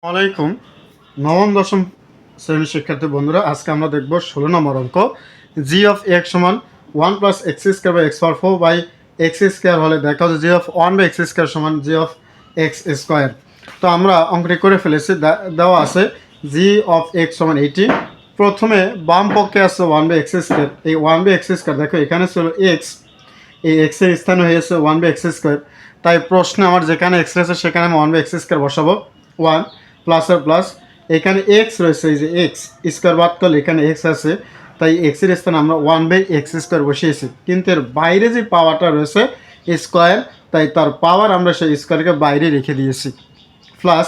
আলাইকুম নবম দশম শ্রেণীর শিক্ষার্থী বন্ধুরা, আজকে আমরা দেখব 16 নম্বর অঙ্ক। জি অফ এক্স সমান 1 plus x square by x power 4 by x square হলে দেখা হচ্ছে g of 1 by x square সমান জি অফ এক্স স্কোয়ার। তো আমরা অঙ্কটি করে ফেলেছি, দেওয়া আছে জি অফ এক্স সমান 80। প্রথমে বাম পক্ষে আছে 1 বাই এক্স স্কোয়ার। এই 1 বাই এক্স স্কোয়ার দেখো এখানে ছিল এক্স, এই এক্সের স্থানে হয়েছে 1 বাই এক্স স্কোয়ার। তাই প্রশ্নে আমার যেখানে এক্স রয়েছে সেখানে আমি 1 বাই এক্স স্কোয়ার বসাবো। 1 প্লাসের প্লাস, এখানে এক্স রয়েছে, এই যে এক্স স্কোয়ার বাদ করলে এখানে এক্স আছে, তাই এক্সের স্থানে আমরা 1 বাই এক্স স্কোয়ার বসিয়েছি। কিন্তু এর বাইরে যে পাওয়ারটা রয়েছে স্কোয়ার, তাই তার পাওয়ার আমরা সেই স্কোয়ারকে বাইরে রেখে দিয়েছি। প্লাস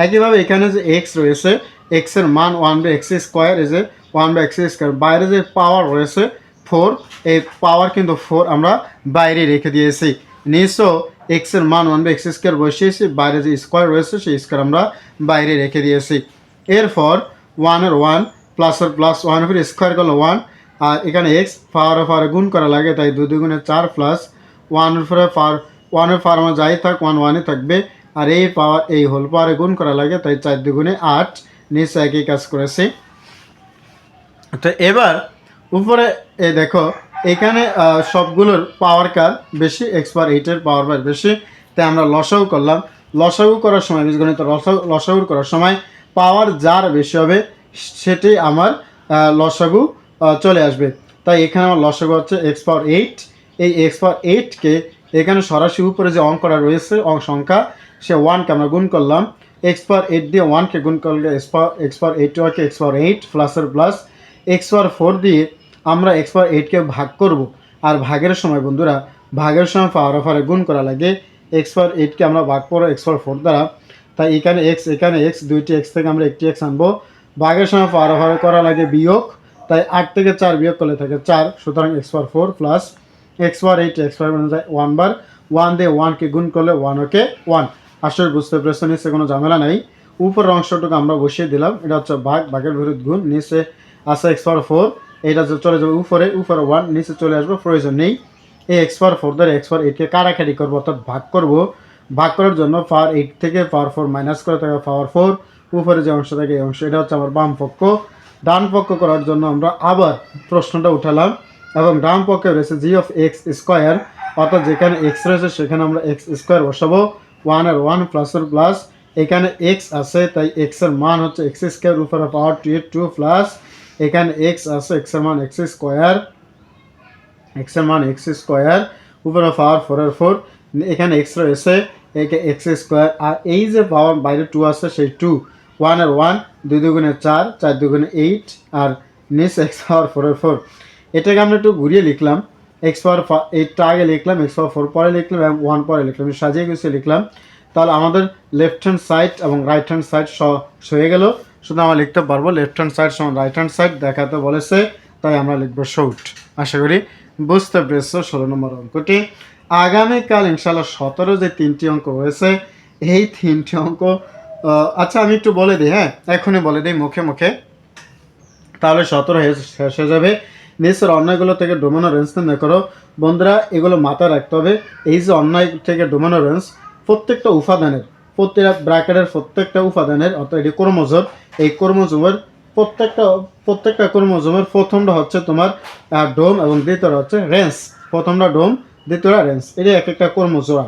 একইভাবে এখানে যে এক্স রয়েছে, এক্সের মান 1 বাই এক্স স্কোয়ার, এই যে 1 বাই এক্স স্কোয়ার, বাইরে যে পাওয়ার রয়েছে 4, এই পাওয়ার কিন্তু 4 আমরা বাইরে রেখে দিয়েছি। নিশ্চয় এক্সের মান 1 বাই এক্স স্কোয়ার বসিয়েছি, বাইরে যে স্কোয়ার রয়েছে সেই স্কোয়ার আমরা বাইরে রেখে দিয়েছি। এরপর 1 প্লাসের প্লাস, 1 এর স্কোয়ার করলে 1, আর এখানে এক্স পাওয়ারে গুণ করা লাগে, তাই 2 দুগুণে 4 প্লাস 1 এর পাওয়ার আমার যাই থাক 1 1ই থাকবে, আর এই পাওয়ার এই হোল পাওয়ারে গুণ করা লাগে, তাই 4 দুগুণে 8, নিচে একই কাজ করেছি। তো এবার উপরে দেখো এখানে সবগুলোর পাওয়ার কার বেশি, এক্স পাওয়ার 8-এর পাওয়ার বেশি, তাই আমরা লসাগু করলাম। লসাগু করার সময় বীজগণিত লসাগু করার সময় পাওয়ার যার বেশি হবে সেটি আমার লসাগু চলে আসবে। তাই এখানে আমার লসাগু হচ্ছে এক্স পাওয়ার 8। এই এক্স পাওয়ার 8কে এখানে সরাসরি উপরে যে অঙ্কটা রয়েছে সংখ্যা, সে 1কে আমরা গুণ করলাম। এক্স পাওয়ার 8 দিয়ে 1কে গুণ করলে এক্স পাওয়ার 8 হয় এক্স পাওয়ার 8 প্লাসের প্লাস, এক্স পাওয়ার 4 দিয়ে আমরা এক্স পাওয়ার 8কে ভাগ করব। আর ভাগের সময় বন্ধুরা, ভাগের সময় পাওয়ারে গুণ করা লাগে। এক্স পাওয়ার 8কে আমরা ভাগ করবো এক্স পাওয়ার 4 দ্বারা, তাই এখানে এক্স, দুইটি এক্স থেকে আমরা একটি এক্স আনবো। ভাগের সময় পাওয়ারে করা লাগে বিয়োগ, তাই 8 থেকে 4 বিয়োগ করলে থাকে 4, সুতরাং এক্স পাওয়ার 4 প্লাস এক্স পাওয়ার 8, এক্স পাওয়ার যায় 1 বার, 1 দিয়ে 1কে গুণ করলে 1 ওকে 1। আসলে বুঝতে পেরেছো, নিচে কোনো ঝামেলা নাই। উপরের অংশটুকু আমরা বসিয়ে দিলাম, এটা হচ্ছে ভাগের বিরুদ্ধ গুণ, নিচে আছে এক্স পাওয়ার 4, এটা চলে যাবে উপরে 1, নিচে চলে আসবে, প্রয়োজন নেই। এই এক্স পাওয়ার 4 দ্বারা এক্স পাওয়ার 8কে কাটাকাটি করবো, অর্থাৎ ভাগ করব। ভাগ করার জন্য পাওয়ার 8 থেকে পাওয়ার 4 মাইনাস করে থাকে পাওয়ার 4, উপরে যে অংশ থাকে এই অংশ, এটা হচ্ছে আমার বাম পক্ষ। ডান পক্ষ করার জন্য আমরা আবার প্রশ্নটা উঠালাম, এবং ডান পক্ষে রয়েছে জি অফ এক্স স্কোয়ার, অর্থাৎ যেখানে এক্স রয়েছে সেখানে আমরা এক্স স্কোয়ার বসাবো। 1 প্লাসের প্লাস, এখানে এক্স আছে তাই এক্সের মান হচ্ছে এক্স স্কোয়ার, উপরে পাওয়ার 2 প্লাস, এখানে এক্স আছে, এক্সের মান এক্স স্কোয়ার, উপরে পাওয়ার 4, এখানে এক্স রয়েছে, এক্স স্কোয়ার, আর এই যে পাওয়ার বাইরে 2 আছে সেই 2, 1 2 দুগুণে 4, 4 দুগুণে 8, আর নিচে এক্স পাওয়ার 4। এটাকে আমরা একটু ঘুরিয়ে লিখলাম, এক্স পাওয়ার 8টা আগে লিখলাম, এক্স পাওয়ার 4 পরে লিখলাম, এবং 1 পরে লিখলাম, সাজিয়ে গুছিয়ে লিখলাম। তাহলে আমাদের লেফট হ্যান্ড সাইড এবং রাইট হ্যান্ড সাইড হয়ে গেল। শুধু আমরা লিখতে পারবো লেফট হ্যান্ড সাইড সমান রাইট হ্যান্ড সাইড দেখাতে বলেছে, তাই আমরা লিখবো শর্ট। আশা করি বুঝতে পেরেছো 16 নম্বর অঙ্কটি। আগামীকাল ইনশাল্লাহ 17 যে 3টি অঙ্ক রয়েছে, এই 3টি অঙ্ক আচ্ছা আমি একটু বলে দিই, হ্যাঁ এখনই বলে দিই মুখে মুখে, তাহলে 17 শেষ হয়ে যাবে। নিচের অন্যায়গুলো থেকে ডোমেনো রেঞ্জ নির্ণয় করো। বন্ধুরা এগুলো মাথায় রাখতে হবে, এই যে অন্যায় থেকে ডোমেনো রেঞ্জ, প্রত্যেকটা উপাদানের, প্রত্যেকটা ব্র্যাকেটের প্রত্যেকটা উপাদানের, অর্থাৎ এটি ক্রোমোজোম, এই ক্রোমোজোমের প্রত্যেকটা ক্রোমোজোমের প্রথমটা হচ্ছে তোমার ডোম, এবং দ্বিতীয়টা হচ্ছে রেঞ্জ। প্রথমটা ডোম, দ্বিতীয়টা রেঞ্জ, এটি এক একটা ক্রোমোজোরা।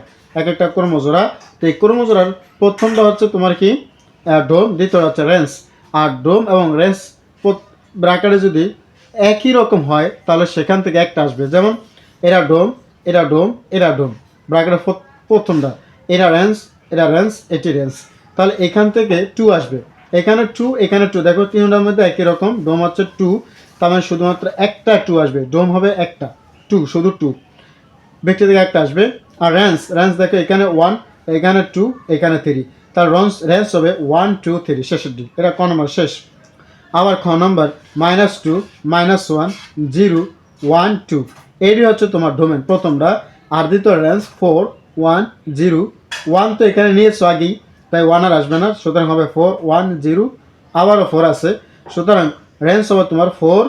তো এই ক্রোমোজোরার প্রথমটা হচ্ছে তোমার কি ডোম, দ্বিতীয়টা হচ্ছে রেঞ্জ। আর ডোম এবং রেঞ্জ ব্র্যাকেটে যদি একই রকম হয় তাহলে সেখান থেকে একটা আসবে, যেমন এরা ডোম, ব্র্যাকেটের প্রথমটা, এরা রেঞ্জ, এটি রেঞ্জ, তাহলে এখান থেকে 2 আসবে, এখানে 2, দেখো তিনটার মধ্যে একই রকম, ডোম হচ্ছে 2, তার মানে শুধুমাত্র একটা 2 আসবে, ডোম হবে একটা 2, শুধু 2, ব্যক্তি থেকে একটা আসবে। আর রেঞ্জ দেখো এখানে 1, এখানে 2, এখানে 3, তার রেঞ্জ হবে 1 2 3, শেষের দিক, এটা ক নম্বর শেষ। আবার খ নম্বর -2 -1 0 1 2, এটি হচ্ছে তোমার ডোমেন প্রথমটা। আর দ্বিতীয় রেঞ্জ 4 1 0 1, তো এখানে নিয়েছো আগেই, তাই 1 আর আসবে না, সুতরাং হবে 4 1 0, আবারও 4 আছে, সুতরাং রেঞ্জ হবে তোমার 4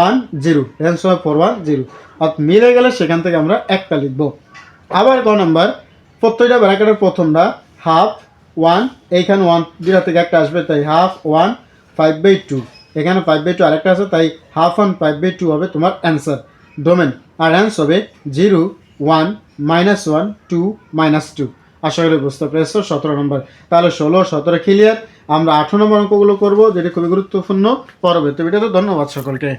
1 0, রেঞ্জ হবে 4 1 0, অর্থাৎ মিলে গেলে সেখান থেকে আমরা একটা লিখব। আবার ক নম্বর, প্রত্যেকটা ব্র্যাকেটের প্রথমটা হাফ, 1, এইখানে 1 দুইটা থেকে একটা আসবে, তাই হাফ 1 5/2, এখানে 5/2 আরেকটা আছে, তাই হাফ 1 5/2 হবে তোমার অ্যান্সার ডোমেন। আর অ্যান্সার হবে 0 1 -1 2 -2। আশা করি বুঝতে পেরেছো 17 নম্বর। তাহলে 16 17 ক্লিয়ার। আমরা 18 নম্বর অঙ্কগুলো করবো, যেটি খুবই গুরুত্বপূর্ণ। পরবর্তী ভিডিওতে ধন্যবাদ সকলকে।